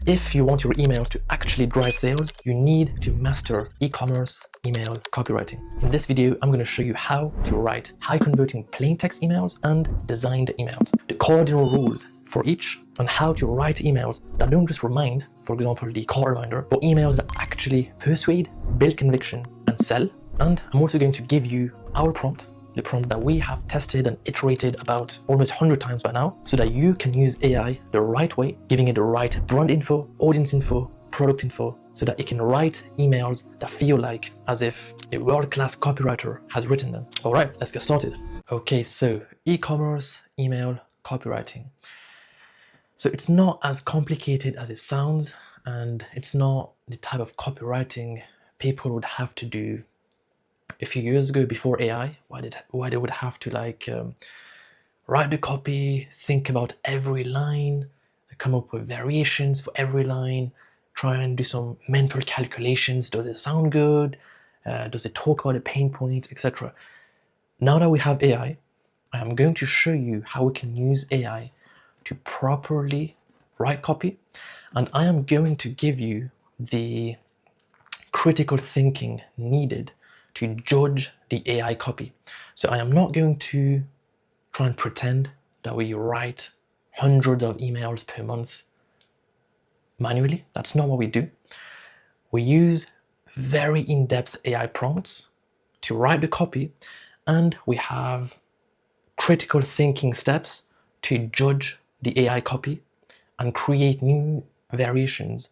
If you want your emails to actually drive sales, you need to master e-commerce email copywriting. In this video, I'm going to show you how to write high-converting plain text emails and designed emails, the cardinal rules for each, and how to write emails that don't just remind, for example, the call reminder, but emails that actually persuade, build conviction, and sell. And I'm also going to give you our prompt, the prompt that we have tested and iterated about almost 100 times by now, so that you can use AI the right way, giving it the right brand info, audience info, product info, so that it can write emails that feel like as if a world-class copywriter has written them. All right, let's get started. Okay, so e-commerce email copywriting. So it's not as complicated as it sounds, and it's not the type of copywriting people would have to do a few years ago before AI, why they would have to write the copy, think about every line, come up with variations for every line, try and do some mental calculations. Does it sound good? Does it talk about the pain points, etc. Now that we have AI, I am going to show you how we can use AI to properly write copy, and I am going to give you the critical thinking needed to judge the AI copy. So I am not going to try and pretend that we write hundreds of emails per month manually. That's not what we do. We use very in-depth AI prompts to write the copy, and we have critical thinking steps to judge the AI copy and create new variations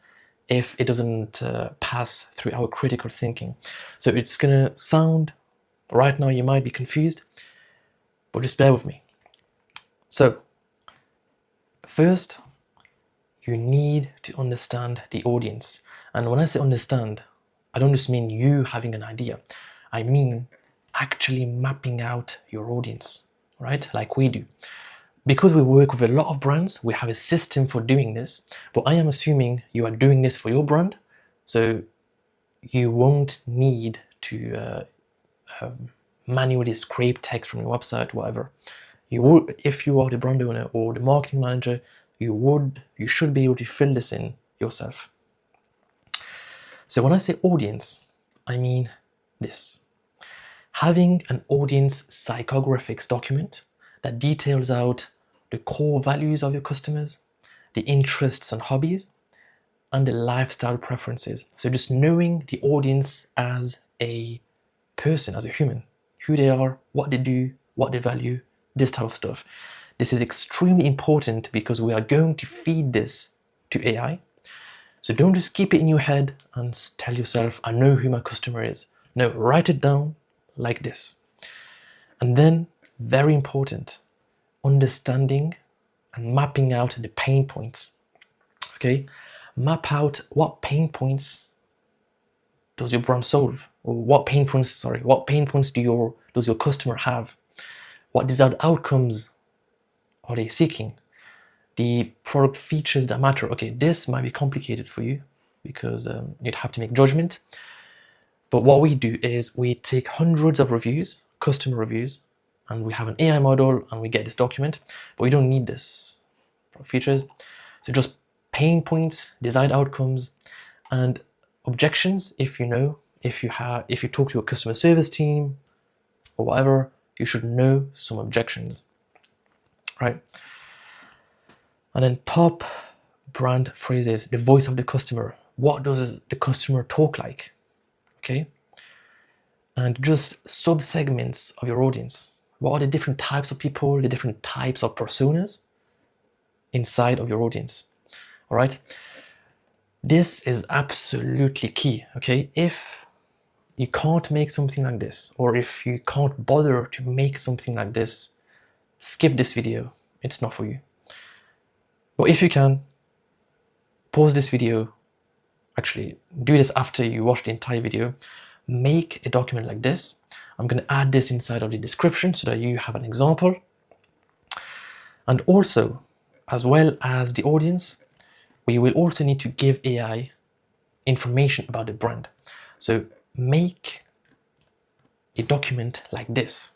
if it doesn't pass through our critical thinking. So it's gonna sound, right now you might be confused, but just bear with me. So first, you need to understand the audience. And when I say understand, I don't just mean you having an idea. I mean actually mapping out your audience, right? Like we do. Because we work with a lot of brands, we have a system for doing this, but I am assuming you are doing this for your brand, so you won't need to manually scrape text from your website, whatever. You would, if you are the brand owner or the marketing manager, you should be able to fill this in yourself. So when I say audience, I mean this. Having an audience psychographics document that details out the core values of your customers, the interests and hobbies, and the lifestyle preferences. So just knowing the audience as a person, as a human, who they are, what they do, what they value, this type of stuff. This is extremely important because we are going to feed this to AI. So don't just keep it in your head and tell yourself, I know who my customer is. No, write it down like this. And then, very important, understanding and mapping out the pain points. Okay, map out what pain points does your brand solve, or what pain points does your customer have? What desired outcomes are they seeking? The product features that matter. Okay, this might be complicated for you because you'd have to make judgment. But what we do is we take hundreds of reviews, customer reviews, and we have an AI model and we get this document, but we don't need this features. So just pain points, desired outcomes, and objections. If you talk to your customer service team or whatever, you should know some objections, right? And then top brand phrases, the voice of the customer. What does the customer talk like? Okay. And just sub-segments of your audience. What are the different types of people, the different types of personas inside of your audience? All right. This is absolutely key. Okay. If you can't make something like this, or if you can't bother to make something like this, skip this video. It's not for you. But if you can, pause this video. Actually, do this after you watch the entire video. Make a document like this. I'm going to add this inside of the description so that you have an example. And also, as well as the audience, we will also need to give AI information about the brand. So make a document like this.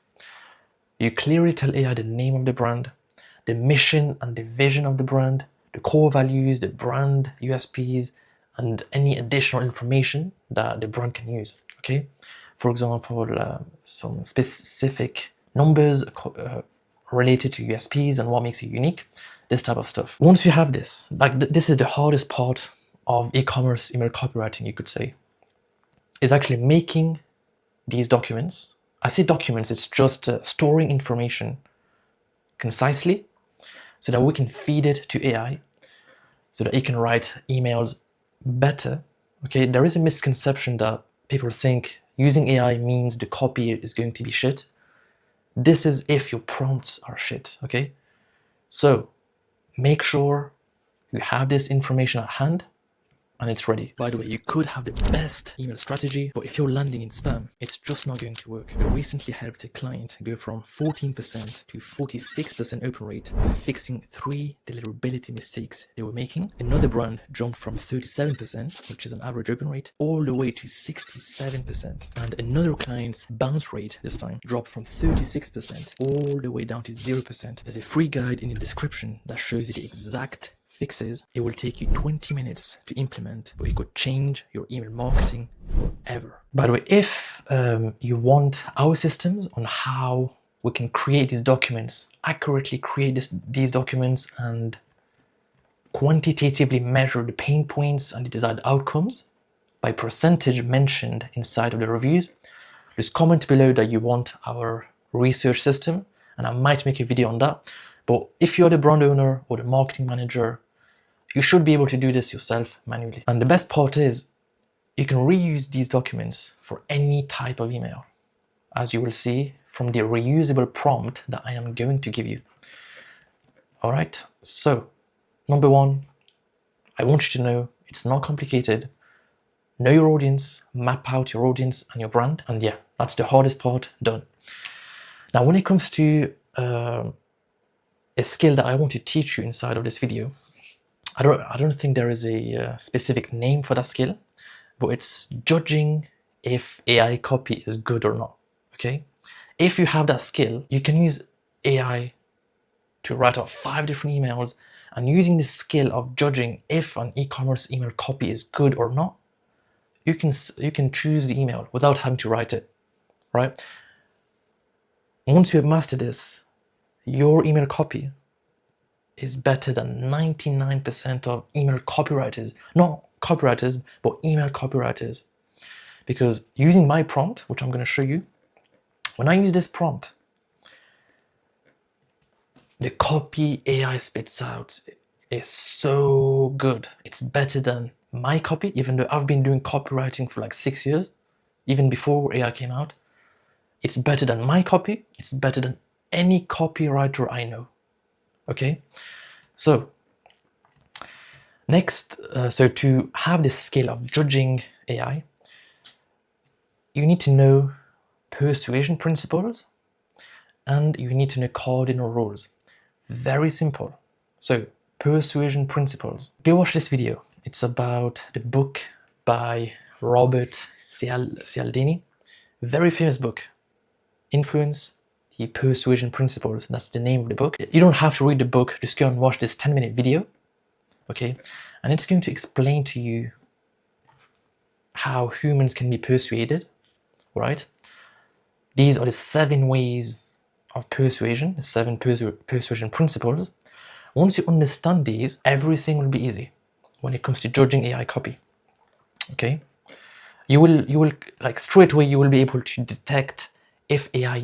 You clearly tell AI the name of the brand, the mission and the vision of the brand, the core values, the brand USPs, and any additional information that the brand can use, okay? For example, some specific numbers related to USPs and what makes it unique, this type of stuff. Once you have this, like this is the hardest part of e-commerce email copywriting, you could say, is actually making these documents. I say documents, it's just storing information concisely so that we can feed it to AI so that it can write emails better. Okay, there is a misconception that people think using AI means the copy is going to be shit. This is if your prompts are shit, okay? So make sure you have this information at hand and it's ready. By the way, you could have the best email strategy, but if you're landing in spam, it's just not going to work. We recently helped a client go from 14% to 46% open rate, fixing 3 deliverability mistakes they were making. Another brand jumped from 37%, which is an average open rate, all the way to 67%. And another client's bounce rate this time dropped from 36% all the way down to 0%. There's a free guide in the description that shows you the exact fixes. It will take you 20 minutes to implement, but it could change your email marketing forever. By the way, if you want our systems on how we can create these documents, accurately create these documents and quantitatively measure the pain points and the desired outcomes by percentage mentioned inside of the reviews, just comment below that you want our research system and I might make a video on that. But if you're the brand owner or the marketing manager, you should be able to do this yourself manually. And the best part is you can reuse these documents for any type of email, as you will see from the reusable prompt that I am going to give you. All right, so number one, I want you to know it's not complicated. Know your audience, map out your audience and your brand. And yeah, that's the hardest part done. Now, when it comes to a skill that I want to teach you inside of this video, I don't think there is a specific name for that skill, but it's judging if AI copy is good or not, okay? If you have that skill, you can use AI to write out 5 different emails, and using this skill of judging if an e-commerce email copy is good or not, you can choose the email without having to write it, right? Once you have mastered this, your email copy is better than 99% of email copywriters. Not copywriters, but email copywriters. Because using my prompt, which I'm going to show you, when I use this prompt, the copy AI spits out is so good. It's better than my copy, even though I've been doing copywriting for like 6 years, even before AI came out. It's better than my copy. It's better than any copywriter I know. Okay, so next, so to have this skill of judging AI, you need to know persuasion principles and you need to know cardinal rules. Very simple. So persuasion principles. Go watch this video. It's about the book by Robert Cialdini. Very famous book. Influence, the persuasion principles. That's the name of the book. You don't have to read the book. Just go and watch this 10-minute video. Okay, and it's going to explain to you how humans can be persuaded, right? These are the 7 ways of persuasion, the 7 persuasion principles. Once you understand these, everything will be easy when it comes to judging AI copy. Okay, you will like straight away you will be able to detect if AI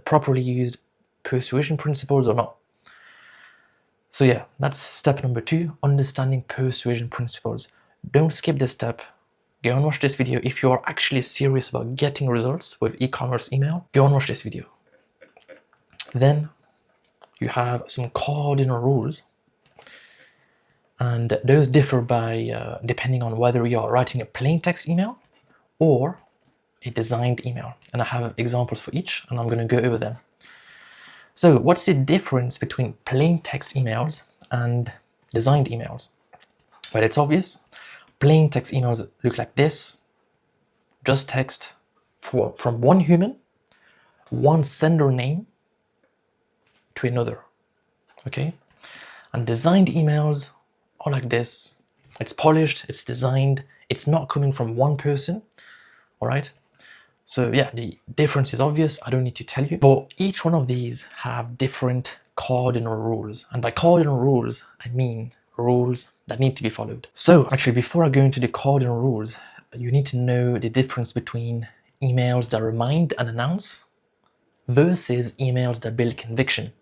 properly used persuasion principles or not. So yeah, that's step number 2, understanding persuasion principles. Don't skip this step. Go and watch this video. If you are actually serious about getting results with e-commerce email, go and watch this video. Then you have some cardinal rules, and those differ by depending on whether you are writing a plain text email or a designed email. And I have examples for each, and I'm going to go over them. So what's the difference between plain text emails and designed emails? Well, it's obvious. Plain text emails look like this, just text from one human, one sender name to another, okay? And designed emails are like this. It's polished, it's designed, it's not coming from one person, all right? So yeah, the difference is obvious, I don't need to tell you, but each one of these have different cardinal rules. And by cardinal rules, I mean rules that need to be followed. So actually, before I go into the cardinal rules, you need to know the difference between emails that remind and announce versus emails that build conviction.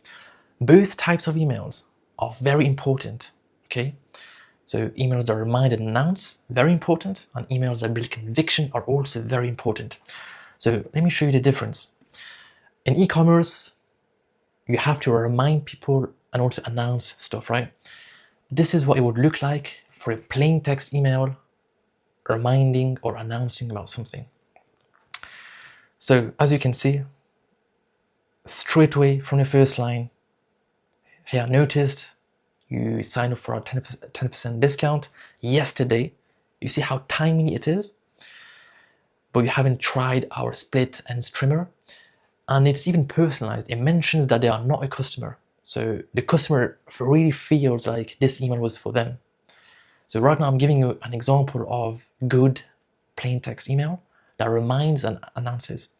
Both types of emails are very important, okay? So emails that remind and announce, very important, and emails that build conviction are also very important. So let me show you the difference. In e-commerce, you have to remind people and also announce stuff, right? This is what it would look like for a plain text email reminding or announcing about something. So as you can see, straight away from the first line, here, noticed you signed up for our 10% discount yesterday. You see how tiny it is, but you haven't tried our split ends trimmer. And it's even personalized. It mentions that they are not a customer. So the customer really feels like this email was for them. So right now I'm giving you an example of good plain text email that reminds and announces.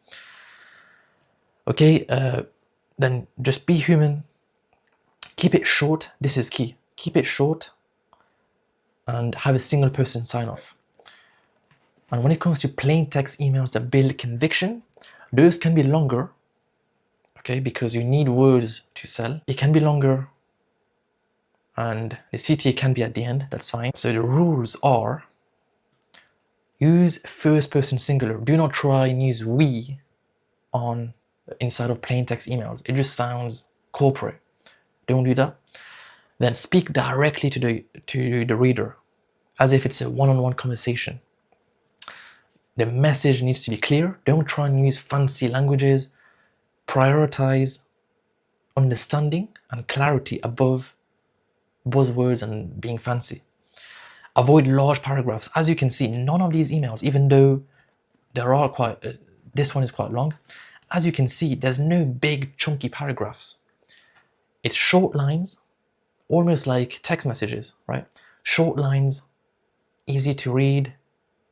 Okay, then just be human. Keep it short. This is key. Keep it short and have a single person sign off. And when it comes to plain text emails that build conviction, those can be longer, okay, because you need words to sell. It can be longer and the CTA can be at the end, that's fine. So the rules are: use first person singular. Do not try and use we on inside of plain text emails. It just sounds corporate. Don't do that. Then speak directly to the reader as if it's a one-on-one conversation. The message needs to be clear. Don't try and use fancy languages. Prioritize understanding and clarity above buzzwords and being fancy. Avoid large paragraphs. As you can see, none of these emails, even though there are this one is quite long, as you can see, there's no big chunky paragraphs. It's short lines, almost like text messages, right? Short lines, easy to read.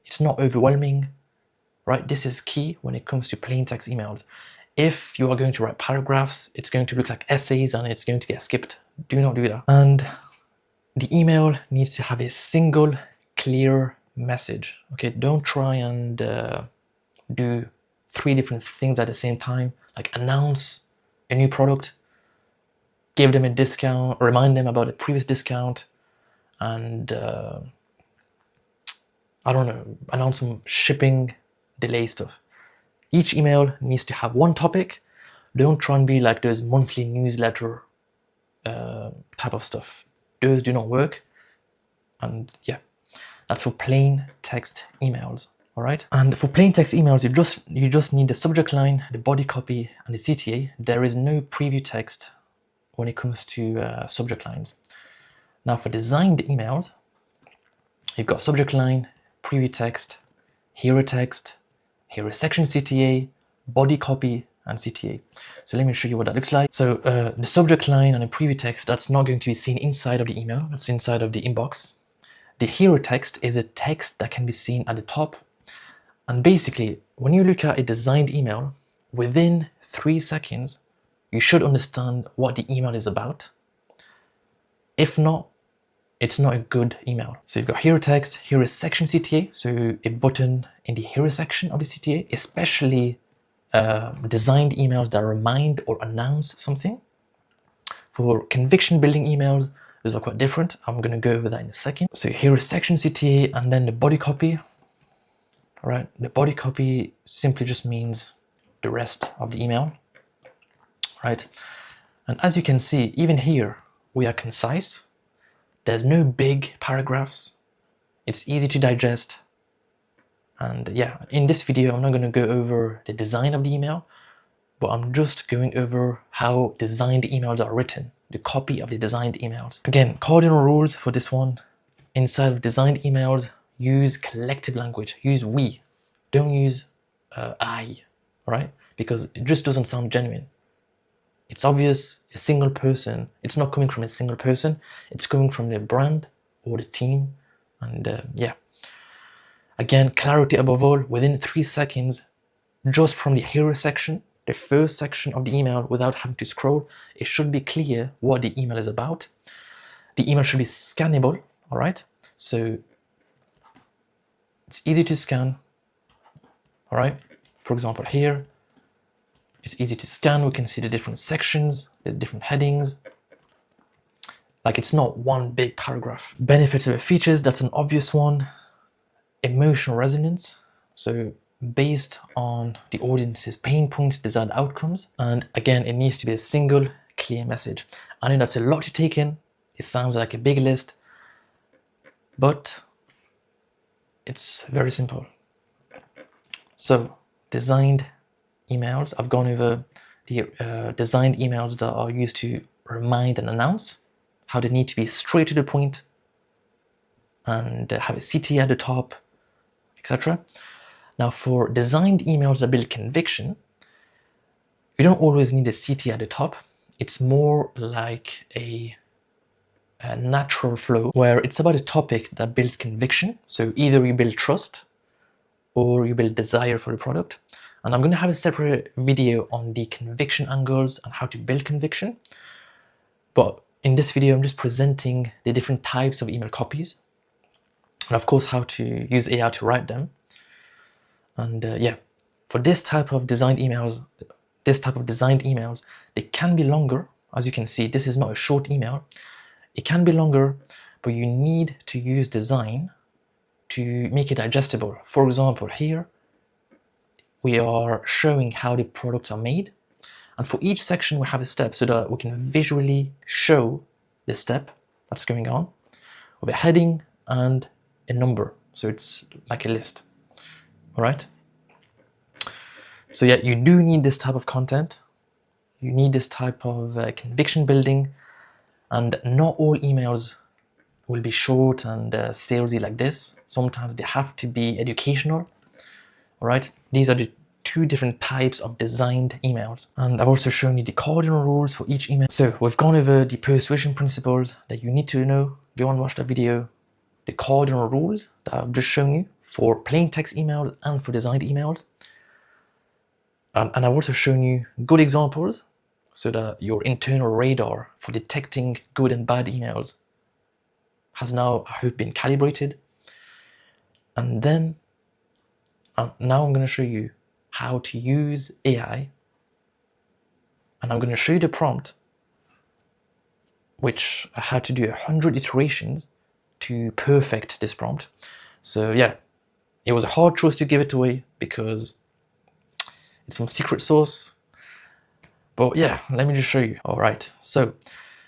It's not overwhelming, right? This is key when it comes to plain text emails. If you are going to write paragraphs, it's going to look like essays and it's going to get skipped. Do not do that. And the email needs to have a single clear message. Okay, don't try and do 3 different things at the same time, like announce a new product, give them a discount, remind them about a previous discount, and I don't know, announce some shipping delay stuff. Each email needs to have one topic. Don't try and be like those monthly newsletter type of stuff. Those do not work. And yeah, that's for plain text emails. All right. And for plain text emails, you just need the subject line, the body copy, and the CTA. There is no preview text when it comes to subject lines. Now for designed emails, you've got subject line, preview text, hero text, hero section CTA, body copy, and CTA. So let me show you what that looks like. So the subject line and the preview text, that's not going to be seen inside of the email, that's inside of the inbox. The hero text is a text that can be seen at the top. And basically, when you look at a designed email, within 3 seconds, you should understand what the email is about. If not, it's not a good email. So you've got hero text, hero section CTA, so a button in the hero section of the CTA, especially designed emails that remind or announce something. For conviction building emails, those are quite different. I'm going to go over that in a second. So hero section CTA and then the body copy. All right, the body copy simply just means the rest of the email, right? And as you can see, even here, we are concise. There's no big paragraphs. It's easy to digest. And yeah, in this video, I'm not going to go over the design of the email, but I'm just going over how designed emails are written, the copy of the designed emails. Again, cardinal rules for this one. Inside of designed emails, use collective language, use we. Don't use I, all right? Because it just doesn't sound genuine. It's obvious a single person, it's not coming from a single person, it's coming from the brand or the team. And yeah, again, clarity above all. Within 3 seconds, just from the hero section, the first section of the email, without having to scroll, it should be clear what the email is about. The email should be scannable, all right? So it's easy to scan, all right? For example, here, it's easy to scan. We can see the different sections, the different headings. Like, it's not one big paragraph. Benefits of the features, that's an obvious one. Emotional resonance. So based on the audience's pain points, desired outcomes. And again, it needs to be a single, clear message. I know that's a lot to take in. It sounds like a big list, but it's very simple. So designed emails, I've gone over the designed emails that are used to remind and announce, how they need to be straight to the point and have a CT at the top, etc. Now, for designed emails that build conviction, you don't always need a CT at the top. It's more like a natural flow where it's about a topic that builds conviction. So either you build trust or you build desire for the product. And I'm going to have a separate video on the conviction angles and how to build conviction. But in this video, I'm just presenting the different types of email copies and of course how to use AI to write them. And yeah, for this type of designed emails, they can be longer. As you can see, this is not a short email. It can be longer, but you need to use design to make it digestible. For example, here we are showing how the products are made. And for each section, we have a step so that we can visually show the step that's going on with a heading and a number. So it's like a list. All right. So yeah, you do need this type of content. You need this type of conviction building, and not all emails will be short and salesy like this. Sometimes they have to be educational. All right. These are the two different types of designed emails. And I've also shown you the cardinal rules for each email. So we've gone over the persuasion principles that you need to know. Go and watch that video. The cardinal rules that I've just shown you for plain text emails and for designed emails. And I've also shown you good examples so that your internal radar for detecting good and bad emails has now, I hope, been calibrated. And then now I'm going to show you how to use AI, and I'm going to show you the prompt, which I had to do 100 iterations to perfect this prompt. So yeah, it was a hard choice to give it away because it's some secret sauce. But yeah, let me just show you. All right, so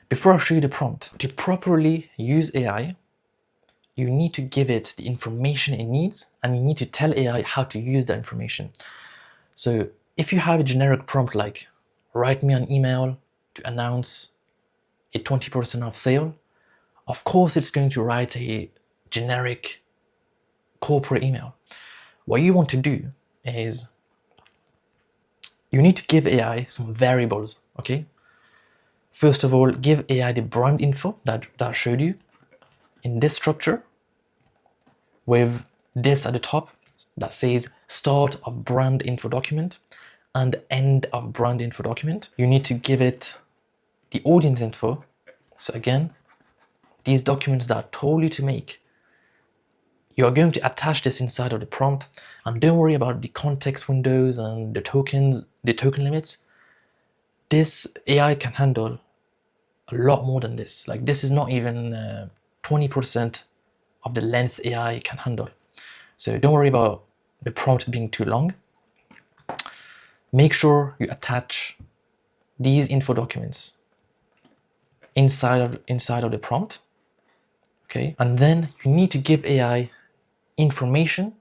before I show you the prompt, to properly use AI, you need to give it the information it needs, and you need to tell AI how to use that information. So if you have a generic prompt like, write me an email to announce a 20% off sale, of course it's going to write a generic corporate email. What you want to do is you need to give AI some variables, okay? First of all, give AI the brand info that I showed you in this structure with this at the top that says start of brand info document and end of brand info document. You need to give it the audience info. So again, these documents that I told you to make, you are going to attach this inside of the prompt, and don't worry about the context windows and the token limits. This AI can handle a lot more than this. Like, this is not even 20% of the length AI can handle. So don't worry about the prompt being too long. Make sure you attach these info documents inside of the prompt, okay? And then you need to give AI information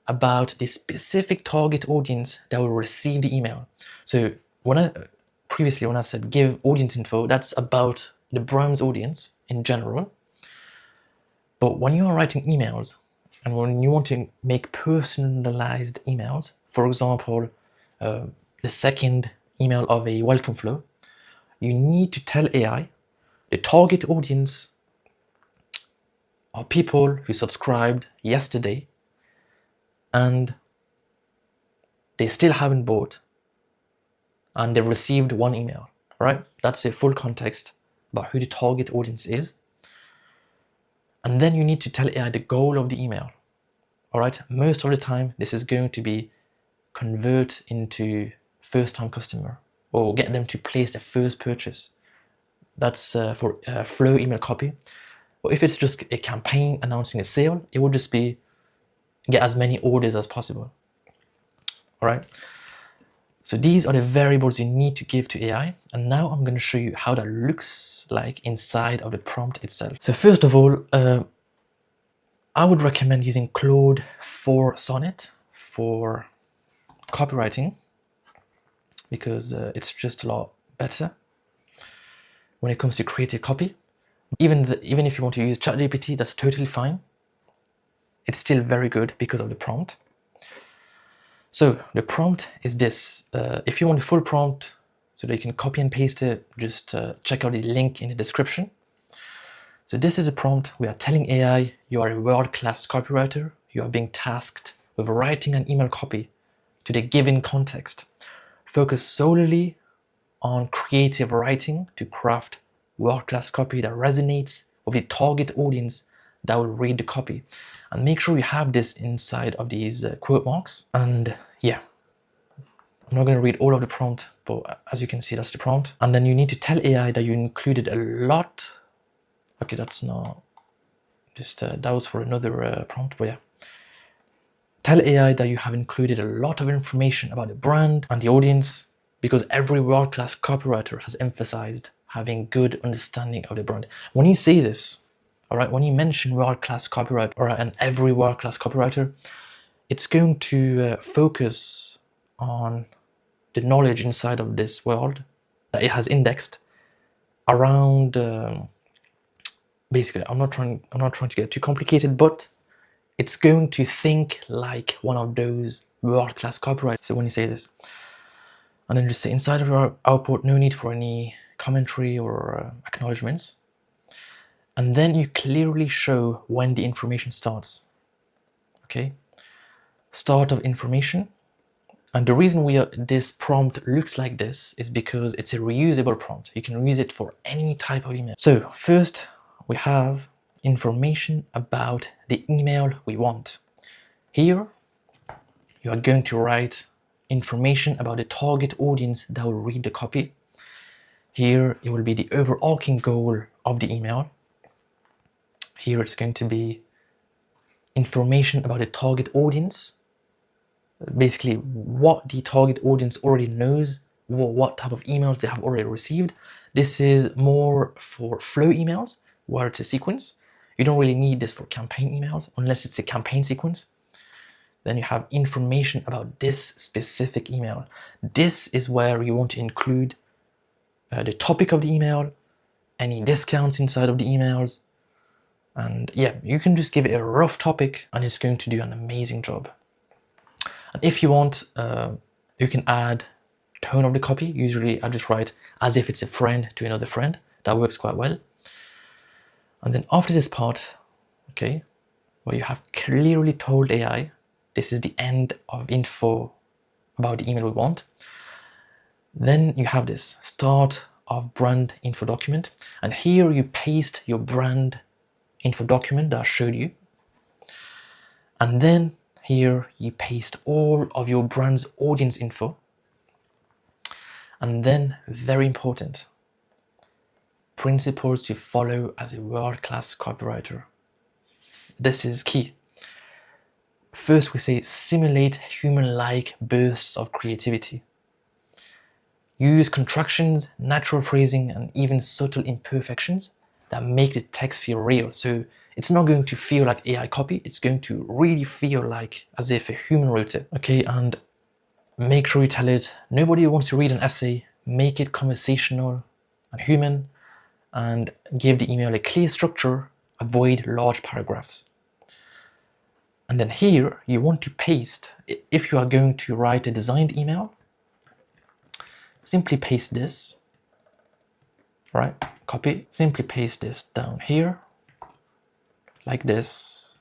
about the specific target audience that will receive the email. So when I said give audience info, that's about the brand's audience in general. But when you are writing emails and when you want to make personalized emails, for example, the second email of a welcome flow, you need to tell AI the target audience are people who subscribed yesterday and they still haven't bought and they received one email, right? That's a full context about who the target audience is. And then you need to tell AI the goal of the email, all right? Most of the time, this is going to be convert into first-time customer or get them to place their first purchase. That's for flow email copy. Or if it's just a campaign announcing a sale, it will just be get as many orders as possible, all right? So these are the variables you need to give to AI. And now I'm going to show you how that looks like inside of the prompt itself. So first of all, I would recommend using Claude for Sonnet for copywriting because it's just a lot better when it comes to creative copy. Even if you want to use ChatGPT, that's totally fine. It's still very good because of the prompt. So the prompt is this. If you want the full prompt so that you can copy and paste it, just check out the link in the description. So this is the prompt. We are telling AI you are a world-class copywriter. You are being tasked with writing an email copy to the given context. Focus solely on creative writing to craft world-class copy that resonates with the target audience that will read the copy. And make sure you have this inside of these quote marks. And yeah, I'm not going to read all of the prompt, but as you can see, that's the prompt. And then you need to tell AI that you included a lot. Okay, that's not just, that was for another prompt, but yeah. Tell AI that you have included a lot of information about the brand and the audience because every world-class copywriter has emphasized having good understanding of the brand. When you say this, all right, when you mention world-class copywriter, all right, and every world-class copywriter, it's going to focus on the knowledge inside of this world that it has indexed around. Basically, I'm not trying to get too complicated, but it's going to think like one of those world-class copywriters. So when you say this, and then just say inside of our output, no need for any commentary or acknowledgements. And then you clearly show when the information starts. Okay, start of information. And the reason this prompt looks like this is because it's a reusable prompt. You can use it for any type of email. So first we have information about the email we want. Here you are going to write information about the target audience that will read the copy. Here it will be the overarching goal of the email. Here it's going to be information about the target audience. Basically what the target audience already knows, what type of emails they have already received. This is more for flow emails where it's a sequence. You don't really need this for campaign emails unless it's a campaign sequence. Then you have information about this specific email. This is where you want to include the topic of the email, any discounts inside of the emails. And yeah, you can just give it a rough topic and it's going to do an amazing job. And if you want, you can add tone of the copy. Usually I just write as if it's a friend to another friend. That works quite well. And then after this part, okay, where you have clearly told AI, this is the end of info about the email we want. Then you have this start of brand info document. And here you paste your brand info document that I showed you. And then here you paste all of your brand's audience info. And then, very important, principles to follow as a world-class copywriter. This is key. First, we say simulate human-like bursts of creativity. Use contractions, natural phrasing, and even subtle imperfections that make the text feel real. So it's not going to feel like AI copy. It's going to really feel like as if a human wrote it. Okay, and make sure you tell it, nobody wants to read an essay. Make it conversational and human, and give the email a clear structure. Avoid large paragraphs. And then here you want to paste, if you are going to write a designed email, simply paste this right? Copy, simply paste this down here, like this.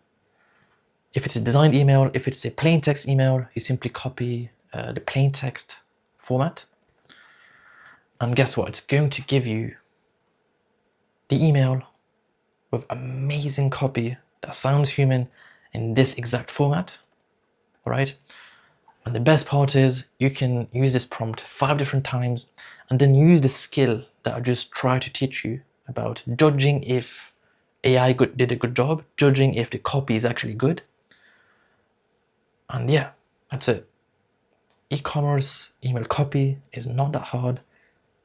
If it's a designed email, if it's a plain text email, you simply copy the plain text format. And guess what? It's going to give you the email with amazing copy that sounds human in this exact format, all right? And the best part is you can use this prompt 5 different times and then use the skill that I just tried to teach you about judging if AI did a good job, judging if the copy is actually good. And yeah, that's it. E-commerce email copy is not that hard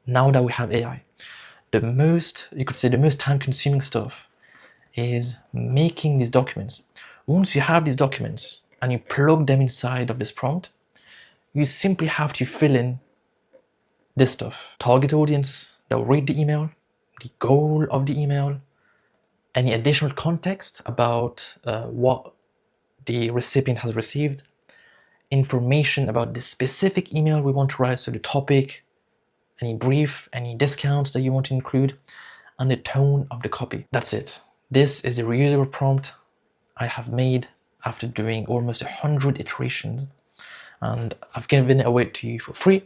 now that we have AI. You could say the most time consuming stuff is making these documents. Once you have these documents and you plug them inside of this prompt, you simply have to fill in this stuff. Target audience that will read the email, the goal of the email, any additional context about what the recipient has received, information about the specific email we want to write, so the topic, any brief, any discounts that you want to include, and the tone of the copy. That's it. This is a reusable prompt I have made after doing almost 100 iterations, and I've given it away to you for free.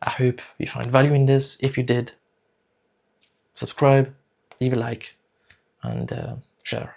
I hope you find value in this. If you did, subscribe, leave a like, and share.